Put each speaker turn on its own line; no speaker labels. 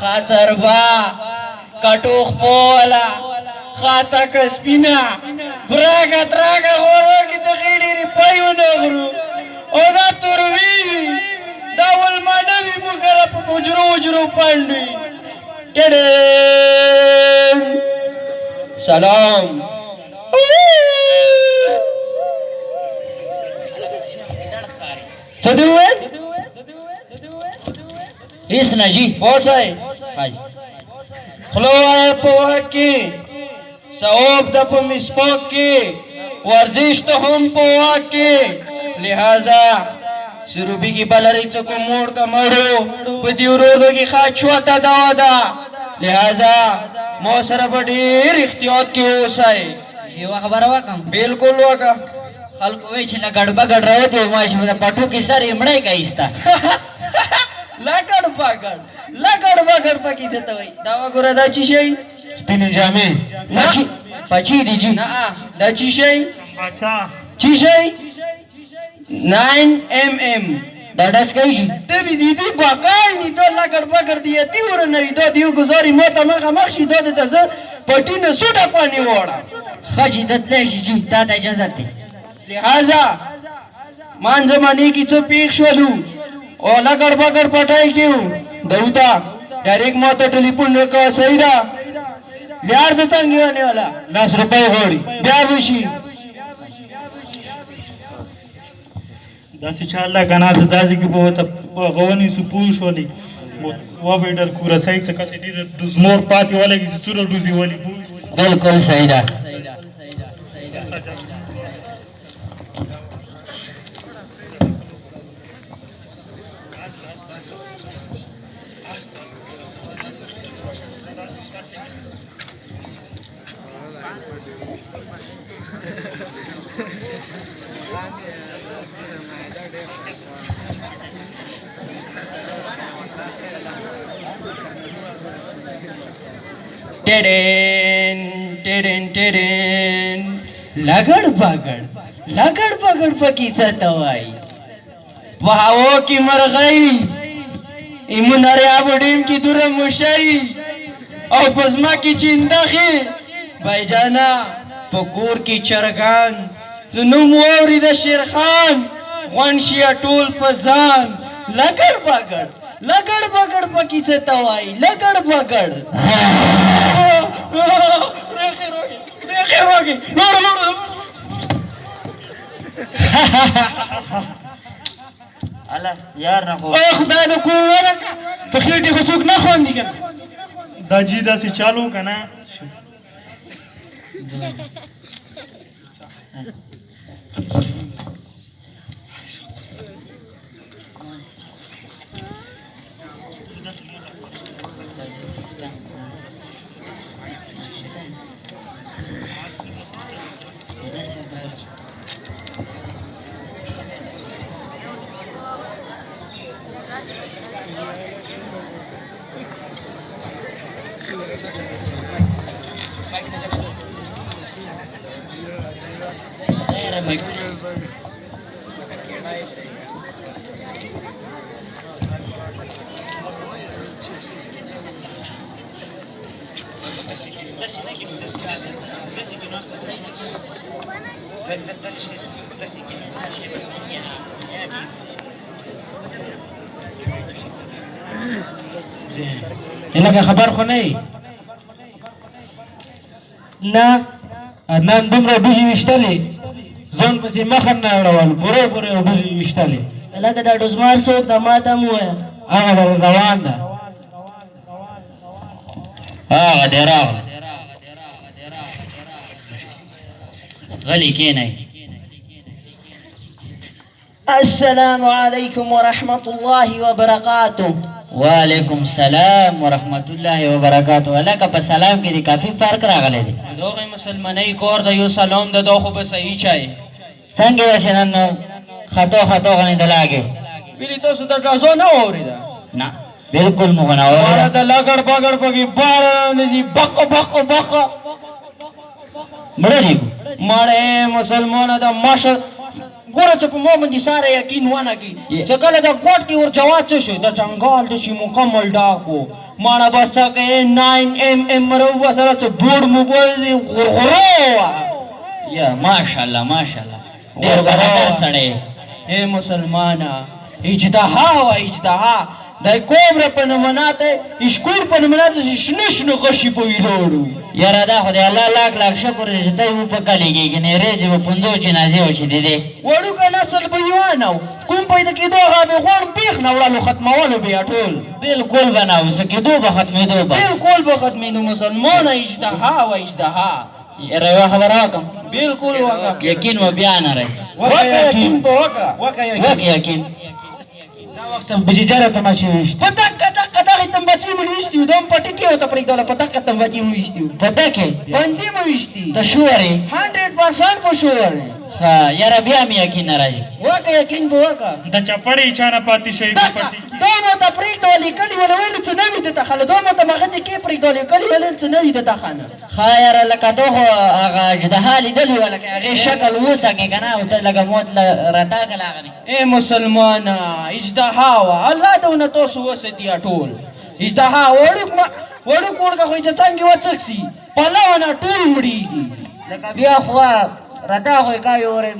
خاطر با کټوخ پولا خاطا کسپینا براګه تراګه غوړه کی ته غیډی پایونه غرو او دا تروي دا ولمانوي مګر په بجرو پاندې ډېر سلام چدوه
اس نجی
پوسای خلوه پوکی ثواب د په مسپوک کې ورزش ته هم پوک کې لہذا سروبی کی بلری چکو موڑ کا مړو په دی ورو کې خاچو تا دا لہذا مو سره په ډیر احتیاط کې اوسای
یو خبره وکم
بالکل وکا
خلکو وی چې لګړ بګړ راوته ما چې پټو کې سر یمړای کایستا
لګړ بګړ پکې څه ته وای دا وګوره دا چی شي
سپینې جامې
پچی دی جی
نه دا چی شي
اچھا
چی شي 9mm
دا ډس کوي جی
ته بي دي باقای ني ته لګړ بګړ دی تی ور نه وي ته دیو گزاري مو ته مخ شي ته ز پټینه سوډه پانی وړه
خجی دتلی شي جی تا ته اجازه ده
لہذا مان زمانی کی څه پیښ شولو او لګړ بګړ پټای کیو دوتا ډایرک مو ته ټلیفون وکړه صحیح ده لیار د څنګه ونه والا
10 روپے غوړي
بیا وشي
داسې چاله کنه ته داسې کې به غونی سو پوښولې و به ډر کور سای څه کته دې د زمور پاتې ولګي چې څوره دوزي ولي
بالکل صحیح ده
لګړ بګړ پکې څه ته وای وهاو کی مرغۍ ایمناره ابډیم کی دور مشای او پزما کی چیندخي بایجانا پکور کی چرګان زنو موري د شیرخان غونشیا ټول پزان لګړ بګړ پکې څه ته وای لګړ بګړ خیروږي لور
الله یار نه خو
او خدای د کوونه په خېټه خو څوک نه خوندي کنه
دا جی داسې چالو کنه لکه خبر خو نه
نه
نن دومره ډوزي وشتلې ځان پسې مخه نه اړول پوره ډوزي وشتلې
لکه دا ډوزمار څوک د ماته مو
هغه روان ده
هغه دی راغله غلی کېنئ
السلام علیکم ورحمة الله وبرکاته
وعلیکم السلام ورحمت الله وبرکاته ولکه په سلام کې کافی فرق راغلی دی
دغه مسلمانۍ کور د یو سلام د خو به صحیح چای
څنګه وسه نن خطو غنی دلاګه
ویلی تاسو د غازو نه اوریدا
نه بالکل مغنا
وره
اور
د لګړ بګړ پکې بار نشي بق
مړی
مړې مسلمانانو د ماش ګوره چې په ما باندې ساره یقین ونه کړي چې کله د ګوټ کې ور جواب څه شو د چنګال د شي مکمل ډاک و ماړه بس کې 9mm مرو سره چې بوډ موبایل غرغرو
یا ماشاءالله ماشاءالله ډېر برابر سړی
اے مسلمانا اجدها و اجدها د کوبره په نموناته اشکور په نموناته شنه شنه غشي په ویلوړو
یاره دا خو د الله لاک لاک شکر دی چې ته یې وپکلیږي کنې ریځې به پنځو جنازې وچېدې دی
وړوکه نسل به یوانه و کوم پیدا کېدو هغه به غوړ بیخ نه وړلو ختمولو به یې ټول
بلکل به نه اوسه کېدو به ختمېدو به
بالکل به ختمېدو مسلمانه اجدها و اجدها
یاره یوه خبره وکړم
بالکل وکړه
یقین و بیا نه راځي
وکړه یقین په وکړه
وک یقین
بجیجاره تماشې وشت
په دقه دغې تمباچې مې ویشتي وو دا هم پټې کې ورته پرېږدوله په دقه تمباچې مې ویشتي وو
په ده کې
بندي مې ویشتي
ته شورې
100% په شور
ښه یاره بیا مې یقین نه راځي
وکړه یقین به وکړه
د چپړې چا نه پاتې شوی
دا مو ته پرېږدولې کلي وله ویلو چې نه مې درته خله دا مو ته مغځې کې پرېږدولې کلي ویل چې نه وي درته خانه
ښه یاره لکه ته خو هغه اجدها لیدلې وه لکه هغې شکل وسکې که نه او ته لکه موت راټاکله هغه
اے مسلمانه اجدها وه الله دونه تاسو وساتي ټول اجدها وړوک وړوکه خو چې څنګه وڅکسي پلونه ټول مړېږي
لکه بیا خو راته خو یې کا یو ورځ